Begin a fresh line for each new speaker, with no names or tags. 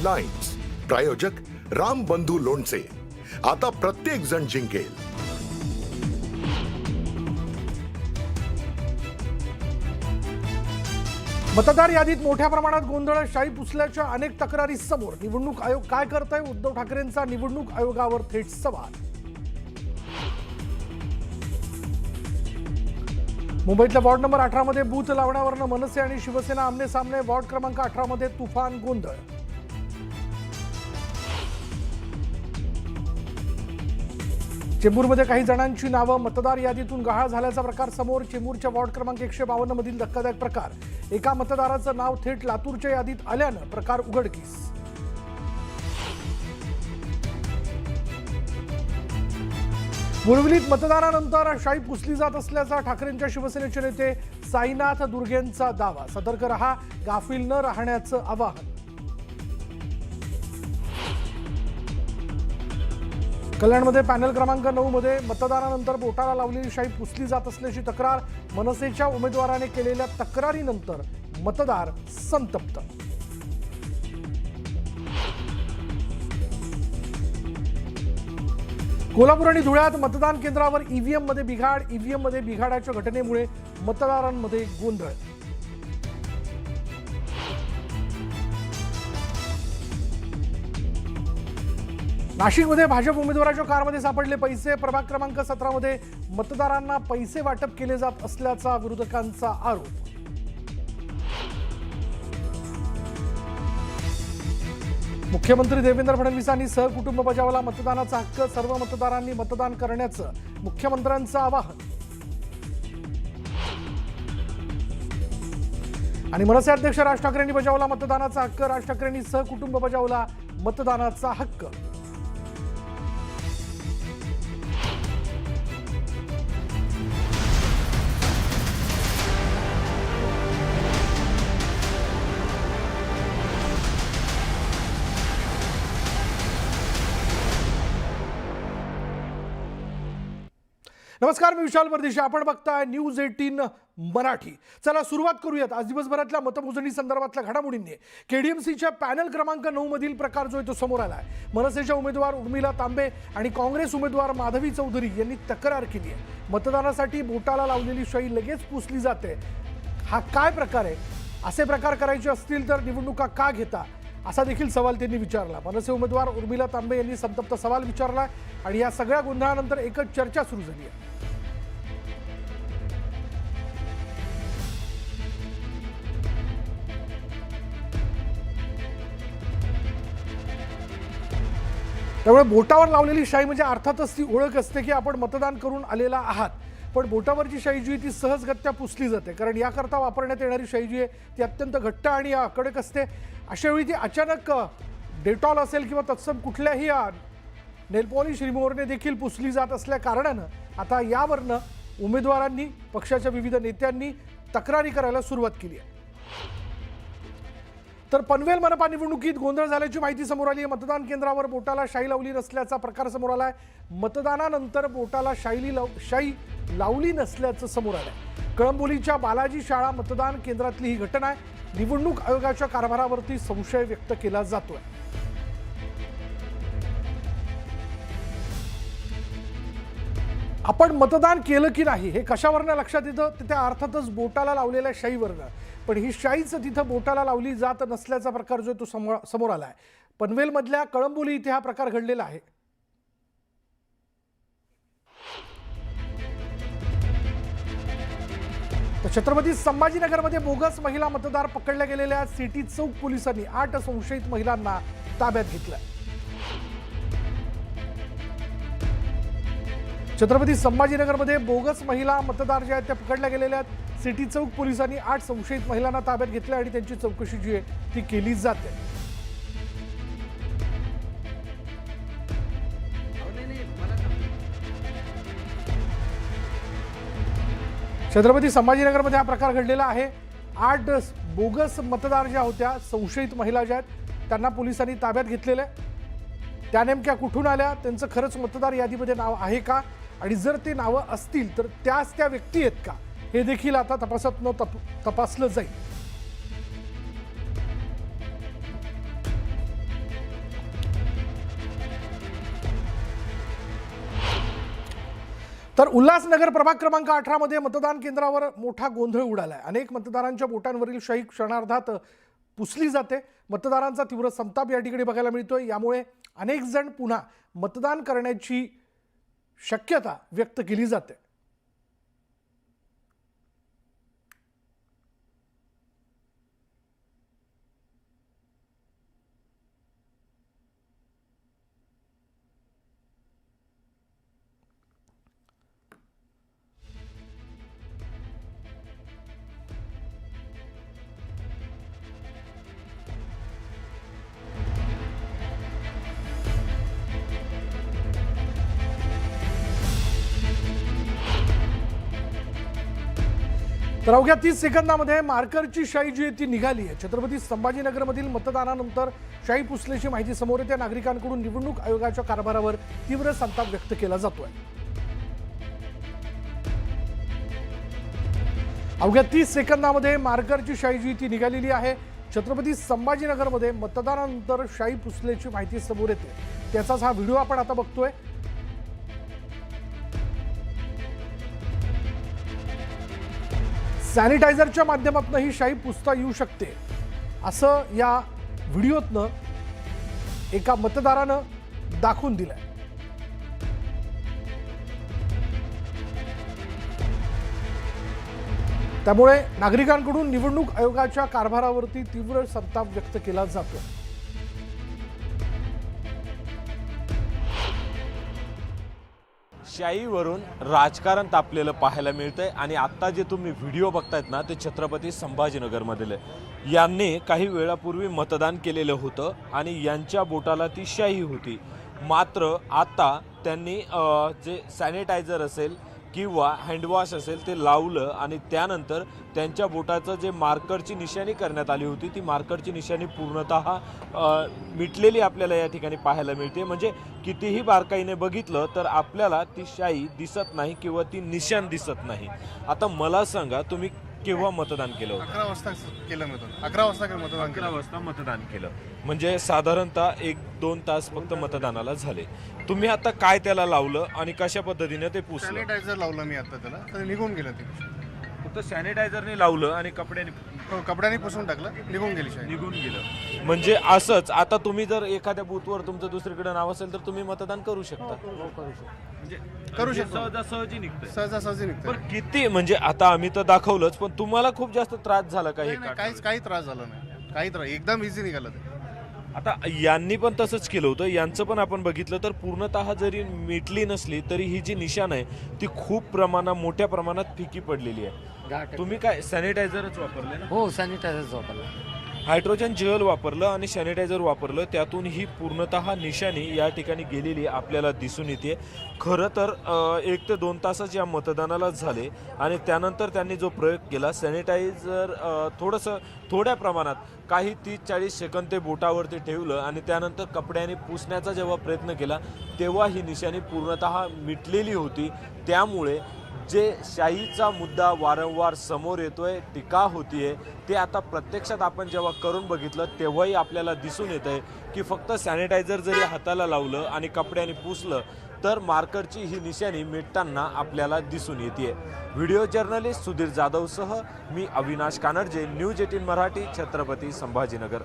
Headlines. प्रायोजक राम बंधू लोणचे. आता प्रत्येक जण जिंकेल.
मतदार यादीत मोठ्या प्रमाणात गोंधळ, शाई पुसल्याच्या अनेक तक्रारी समोर. निवडणूक आयोग काय करतोय? उद्धव ठाकरेंचा निवडणूक आयोगावर थेट सवाल. मुंबईतल्या वॉर्ड नंबर 18 मध्ये बूथ लावण्यावरनं मनसे आणि शिवसेना आमने सामने. वॉर्ड क्रमांक 18 मध्ये तुफान गोंधळ. चेंबूरमध्ये काही जणांची नावं मतदार यादीतून गहाळ झाल्याचा प्रकार समोर. चेंबूरच्या वॉर्ड क्रमांक 152 मधील धक्कादायक प्रकार. एका मतदाराचं नाव थेट लातूरच्या यादीत आल्यानं प्रकार उघडकीस. बोरिवलीत मतदानानंतर शाई पुसली जात असल्याचा ठाकरेंच्या शिवसेनेचे नेते साईनाथ दुर्गेंचा दावा. सतर्क रहा, गाफील न राहण्याचं आवाहन. कल्याणमध्ये पॅनल क्रमांक 9 मध्ये मतदानानंतर बोटाला लावलेली शाई पुसली जात असल्याची तक्रार. मनसेच्या उमेदवाराने केलेल्या तक्रारीनंतर मतदार संतप्त. कोल्हापूर आणि धुळ्यात मतदान केंद्रावर ईव्हीएम मध्ये बिघाड. ईव्हीएम मध्ये बिघाडाच्या घटनेमुळे मतदारांमध्ये गोंधळ. नाशिकमध्ये भाजप उमेदवाराच्या कारमध्ये सापडले पैसे. प्रभाग क्रमांक 17 मध्ये मतदारांना पैसे वाटप केले जात असल्याचा विरोधकांचा आरोप. मुख्यमंत्री देवेंद्र फडणवीसांनी सहकुटुंब बजावला मतदानाचा हक्क. सर्व मतदारांनी मतदान करण्याचं मुख्यमंत्र्यांचं आवाहन. आणि मनसे अध्यक्ष राज ठाकरेंनी बजावला मतदानाचा हक्क. राज ठाकरेंनी सहकुटुंब बजावला मतदानाचा हक्क. नमस्कार, मी विशाल परदेशी. आपण बघताय न्यूज 18 मराठी. चला सुरुवात करूयात आज दिवसभरातल्या मतमोजणी संदर्भातल्या घडामोडींनी. केडीएमसीच्या पॅनल क्रमांक 9 मधील प्रकार जो आहे तो समोर आला आहे. मनसेच्या उमेदवार उर्मिला तांबे आणि काँग्रेस उमेदवार माधवी चौधरी यांनी तक्रार केली आहे. मतदानासाठी बोटाला लावलेली शाई लगेच पुसली जाते. हा काय प्रकार आहे? असे प्रकार करायचे असतील तर निवडणुका का घेता, असा देखील सवाल त्यांनी विचारला. मनसे उमेदवार उर्मिला तांबे यांनी संतप्त सवाल विचारला आणि या सगळ्या गोंधळानंतर एकच चर्चा सुरू झाली आहे. त्यामुळे बोटावर लावलेली शाई म्हणजे अर्थातच ती ओळख असते की आपण मतदान करून आलेला आहात. पण बोटावरची शाई जी आहे ती सहजगत्या पुसली जाते, कारण याकरता वापरण्यात येणारी शाई जी आहे ती अत्यंत घट्ट आणि कडक असते. अशा वेळी ती अचानक डेटॉल असेल किंवा तत्सम कुठल्याही नेल पॉलिश रिमूव्हरने देखील पुसली जात असल्या कारणानं आता यावरनं उमेदवारांनी, पक्षाच्या विविध नेत्यांनी तक्रारी करायला सुरुवात केली आहे. तर पनवेल मनपा निवडणुकीत गोंधळ झाल्याची माहिती समोर आली आहे. मतदान केंद्रावर बोटाला शाई लावली नसल्याचा प्रकार समोर आलाय. मतदानानंतर बोटाला शाई लावली नसल्याचं समोर आलंय. कळंबोलीच्या बालाजी शाळा मतदान केंद्रातली ही घटना आहे. निवडणूक आयोगाच्या कारभारावरती संशय व्यक्त केला जातोय. आपण मतदान केलं की नाही हे कशावरनं लक्षात येतं? त्या अर्थातच बोटाला लावलेल्या शाईवरनं. पण ही शाईच तिथं बोटाला लावली जात नसल्याचा प्रकार जो तो समोर आलाय. पनवेलमधल्या कळंबोली इथे हा प्रकार घडलेला आहे. तर छत्रपती संभाजीनगरमध्ये बोगस महिला मतदार पकडल्या गेलेल्या सिटी चौक पोलिसांनी 8 संशयित महिलांना ताब्यात घेतलं. छत्रपती संभाजीनगरमध्ये बोगस महिला मतदार ज्या आहेत त्या पकडल्या गेलेल्या आहेत. सिटी चौक पोलिसांनी 8 संशयित महिलांना ताब्यात घेतलं आणि त्यांची चौकशी जी आहे ती केली जाते. छत्रपती संभाजीनगरमध्ये हा प्रकार घडलेला आहे. 8 बोगस मतदार ज्या होत्या, संशयित महिला ज्या आहेत त्यांना पोलिसांनी ताब्यात घेतलेलं आहे. त्या नेमक्या कुठून आल्या, त्यांचं खरंच मतदार यादीमध्ये नाव आहे का, आणि जर ते नावं असतील तर त्याच त्या व्यक्ती आहेत का, हे देखील आता तपासलं जाईल. तर उल्हासनगर प्रभाग क्रमांक 18 मध्ये मतदान केंद्रावर मोठा गोंधळ उडालाय। अनेक मतदारांच्या बोटांवरील शाई क्षणार्धात पुसली जाते। मतदारांचा तीव्र संताप या ठिकाणी बघायला मिळतोय। यामुळे अनेक जण पुन्हा मतदान करण्याची शक्यता व्यक्त केली जाते। तर अवघ्या 30 सेकंदामध्ये मार्करची शाई जी आहे ती निघाली आहे। छत्रपती संभाजीनगरमधील मतदानानंतर शाई पुसल्याची माहिती समोर येते। नागरिकांकडून निवडणूक आयोगाच्या कारभारावर तीव्र संताप व्यक्त केला जातोय। अवघ्या 30 सेकंदामध्ये मार्करची शाई जी ती निघालेली आहे। छत्रपती संभाजीनगरमध्ये मतदानानंतर शाई पुसल्याची माहिती समोर येते। त्याचाच हा व्हिडिओ आपण आता बघतोय। सॅनिटायझरच्या माध्यमातून ही शाई पुसता येऊ शकते असं या व्हिडिओतनं एका मतदारानं दाखवून दिलंय। त्यामुळे नागरिकांकडून निवडणूक आयोगाच्या कारभारावरती तीव्र संताप व्यक्त केला जातो।
शाईवरून राजकारण तापलेलं पाहायला मिळतंय आणि आता जे तुम्ही व्हिडिओ बघतायत ना ते छत्रपती संभाजीनगरमधील आहे। यांनी काही वेळापूर्वी मतदान केलेलं होतं आणि यांच्या बोटाला ती शाई होती। मात्र आता त्यांनी जे सॅनिटायझर असेल किंवा हँडवॉश असेल ते लावलं आणि त्यानंतर त्यांच्या बोटाचं जे मार्करची निशाणी करण्यात आली होती ती मार्करची निशाणी पूर्णतः मिटलेली आपल्याला या ठिकाणी पाहायला मिळते। म्हणजे कितीही बारकाईने बघितलं तर आपल्याला ती शाई दिसत नाही किंवा ती निशाण दिसत नाही। आता मला सांगा तुम्ही केव्हा मतदान केलं होतं?
11 वाजता केलं मतदान। 11 वाजता केलं मतदान।
11 वाजता मतदान केलं म्हणजे साधारणतः 1-2 तास फक्त मतदानाला झाले। तुम्ही आता काय त्याला लावलं आणि कशा पद्धतीने ते पुसलं?
सॅनिटायझर लावलं मी आता त्याला, तर निघून गेलं ते।
फक्त सॅनिटायझरने लावलं आणि
कपड्याने पुसून टाकलं, निघून गेली शाई।
निघून गेलं। म्हणजे असंच आता तुम्ही जर एखाद्या बूथवर तुमचं दुसरीकडे नाव असेल तर तुम्ही मतदान करू शकता। म्हणजे
करू शकतो।
सहजासहजी निघतंय।
सहजासहजी निघतं।
पण किती म्हणजे आता आम्ही तर दाखवलंच पण तुम्हाला खूप जास्त त्रास झाला काही?
काही त्रास झाला नाही, काही त्रास, एकदम इझी निघालं ते।
आता यांनी पण तसंच केलं होतं। यांचं पण आपण बघितलं तर पूर्णतः जरी मिटली नसली तरी ही जी निशाण आहे ती खूप मोठ्या प्रमाणात फिकी पडलेली आहे। तुम्ही काय सॅनिटायझरच वापरले ना?
हो, सॅनिटायझरच वापरलं।
हायड्रोजन जेल वापरलं आणि सॅनिटायझर वापरलं, त्यातून ही पूर्णतः निशाणी या ठिकाणी गेलेली आपल्याला दिसून येते। खरं तर 1 ते 2 तासच या मतदानाला झाले आणि त्यानंतर त्यांनी जो प्रयोग केला सॅनिटायझर थोड्या प्रमाणात काही 30-40 सेकंद ते बोटावरती ठेवलं आणि त्यानंतर कपड्याने पुसण्याचा जेव्हा प्रयत्न केला तेव्हा ही निशाणी पूर्णतः मिटलेली होती। त्यामुळे जे शाईचा मुद्दा वारंवार समोर येतोय, टीका होतीये, ते आता प्रत्यक्षात आपण जेव्हा करून बघितलं तेव्हाही आपल्याला दिसून येतंय की फक्त सॅनिटायझर जरी हाताला लावलं आणि कपड्याने पुसलं तर मार्करची ही निशाणी मिटताना आपल्याला दिसून येते। व्हिडिओ जर्नलिस्ट सुधीर जाधवसह मी अविनाश कानडजे, न्यूज 18 मराठी, छत्रपती संभाजीनगर।